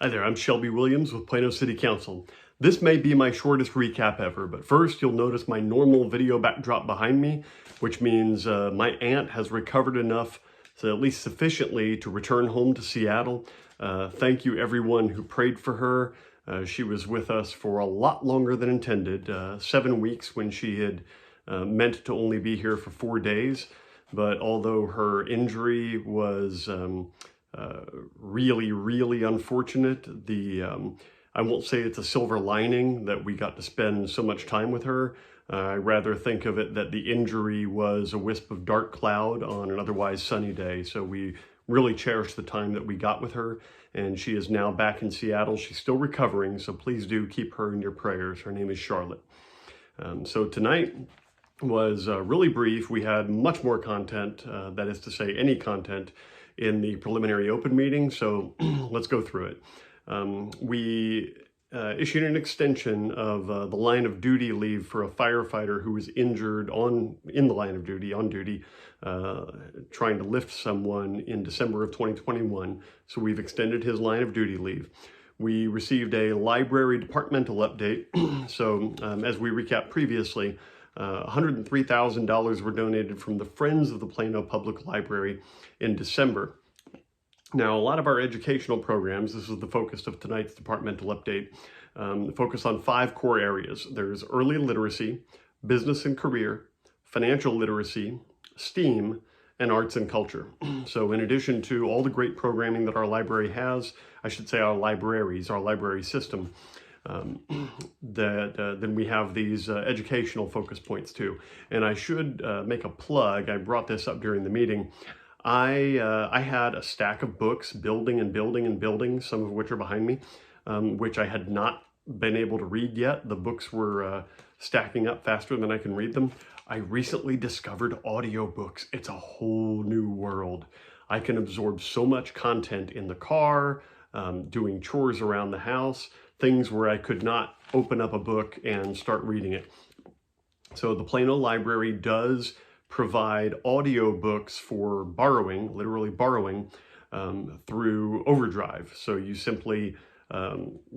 Hi there, I'm Shelby Williams with Plano City Council. This may be my shortest recap ever, but first you'll notice my normal video backdrop behind me, which means my aunt has recovered enough, so at least sufficiently, to return home to Seattle. Thank you everyone who prayed for her. She was with us for a lot longer than intended, 7 weeks when she had meant to only be here for 4 days. But although her injury was really unfortunate, I won't say it's a silver lining that we got to spend so much time with her. I rather think of it that the injury was a wisp of dark cloud on an otherwise sunny day. So we really cherished the time that we got with her, and she is now back in Seattle. She's still recovering, so please do keep her in your prayers. Her name is Charlotte. So tonight was really brief. We had much more content, that is to say any content, in the preliminary open meeting, so let's go through it. We issued an extension of the line of duty leave for a firefighter who was injured in the line of duty, on duty, trying to lift someone in December of 2021. So we've extended his line of duty leave. We received a library departmental update. So as we recapped previously, $103,000 were donated from the Friends of the Plano Public Library in December. Now, a lot of our educational programs, this is the focus of tonight's departmental update, focus on 5 core areas. There's early literacy, business and career, financial literacy, STEAM, and arts and culture. So in addition to all the great programming that our library has, I should say our libraries, our library system, then we have these educational focus points too. And I should make a plug. I brought this up during the meeting. I had a stack of books building, some of which are behind me, which I had not been able to read yet. The books were stacking up faster than I can read them. I recently discovered audiobooks. It's a whole new world. I can absorb so much content in the car, doing chores around the house, things where I could not open up a book and start reading it. So the Plano Library does provide audiobooks for borrowing, literally borrowing, through Overdrive. So you simply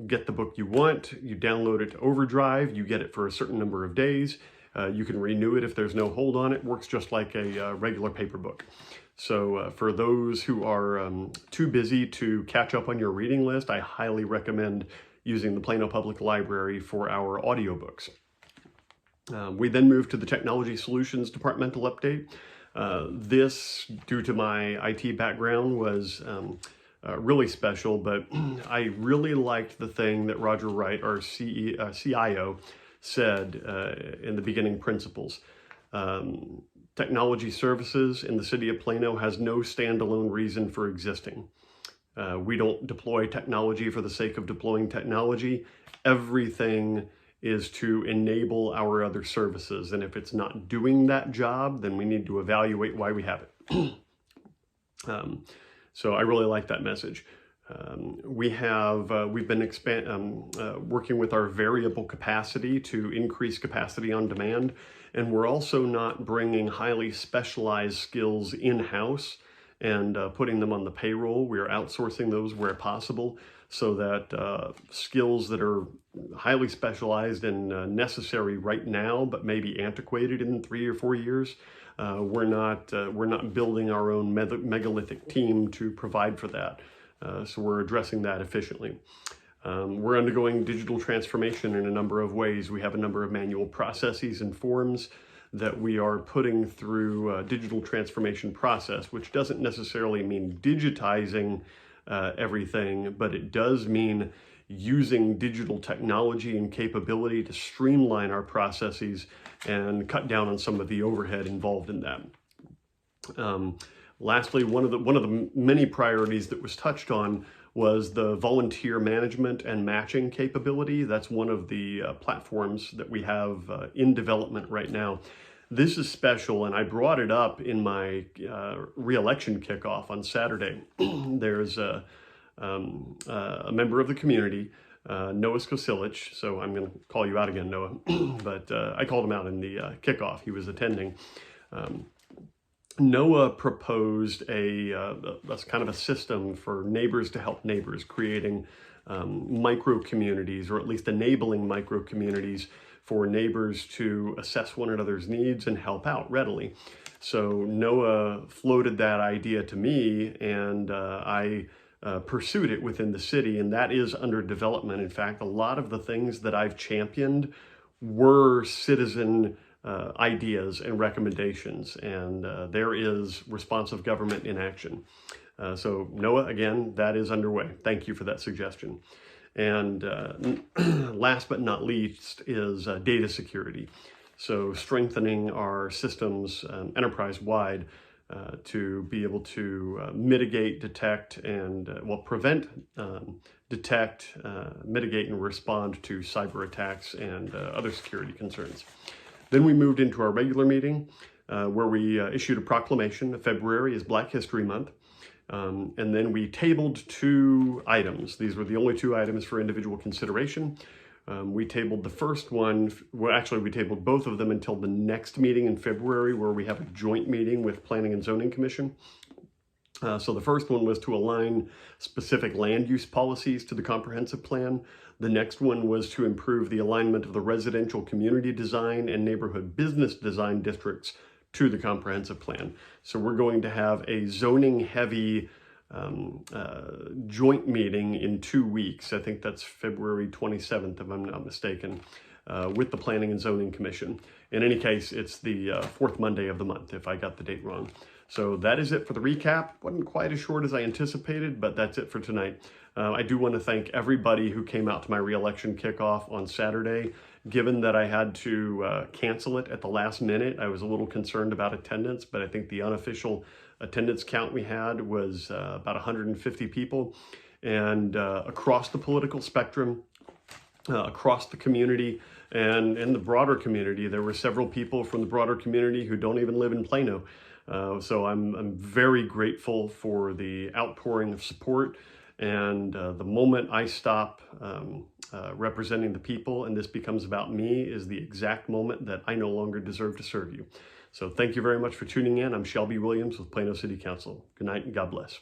get the book you want, you download it to Overdrive, you get it for a certain number of days, you can renew it if there's no hold on it. Works just like a regular paper book. So for those who are too busy to catch up on your reading list, I highly recommend using the Plano Public Library for our audiobooks. We then moved to the Technology Solutions Departmental Update. This, due to my IT background, was really special, but I really liked the thing that Roger Wright, our CIO, said in the beginning principles. Technology services in the city of Plano has no standalone reason for existing. We don't deploy technology for the sake of deploying technology. Everything is to enable our other services. And if it's not doing that job, then we need to evaluate why we have it. So I really like that message. We've been working with our variable capacity to increase capacity on demand. And we're also not bringing highly specialized skills in-house and putting them on the payroll. We are outsourcing those where possible, so that skills that are highly specialized and necessary right now, but maybe antiquated in 3 or 4 years, we're not building our own megalithic team to provide for that. So we're addressing that efficiently. We're undergoing digital transformation in a number of ways. We have a number of manual processes and forms that we are putting through a digital transformation process, which doesn't necessarily mean digitizing everything, but it does mean using digital technology and capability to streamline our processes and cut down on some of the overhead involved in that. Lastly, one of the many priorities that was touched on was the volunteer management and matching capability. That's one of the platforms that we have in development right now. This is special, and I brought it up in my re-election kickoff on Saturday. There's a member of the community, Noah Skosilich, so I'm going to call you out again, Noah, but I called him out in the kickoff. He was attending. NOAA proposed a kind of a system for neighbors to help neighbors, creating micro communities, or at least enabling micro communities for neighbors to assess one another's needs and help out readily. So NOAA floated that idea to me, and I pursued it within the city, and that is under development. In fact, a lot of the things that I've championed were citizen ideas and recommendations, and there is responsive government in action. So NOAA, again, that is underway. Thank you for that suggestion. And last but not least is data security. So strengthening our systems enterprise-wide to be able to mitigate, detect, and prevent, detect, mitigate, and respond to cyber attacks and other security concerns. Then we moved into our regular meeting where we issued a proclamation. February is Black History Month. And then we tabled 2 items. These were the only 2 items for individual consideration. We tabled the first one, well, actually we tabled both of them until the next meeting in February, where we have a joint meeting with Planning and Zoning Commission. So the first one was to align specific land use policies to the comprehensive plan. The next one was to improve the alignment of the residential community design and neighborhood business design districts to the comprehensive plan. So we're going to have a zoning heavy joint meeting in 2 weeks. I think that's February 27th, if I'm not mistaken, with the Planning and Zoning Commission. In any case, it's the 4th Monday of the month, if I got the date wrong. So that is it for the recap. Wasn't quite as short as I anticipated, but that's it for tonight. I do want to thank everybody who came out to my re-election kickoff on Saturday. Given that I had to cancel it at the last minute, I was a little concerned about attendance, but I think the unofficial attendance count we had was about 150 people. And across the political spectrum, across the community, and in the broader community, there were several people from the broader community who don't even live in Plano. So I'm very grateful for the outpouring of support, and the moment I stop representing the people and this becomes about me is the exact moment that I no longer deserve to serve you. So thank you very much for tuning in. I'm Shelby Williams with Plano City Council. Good night and God bless.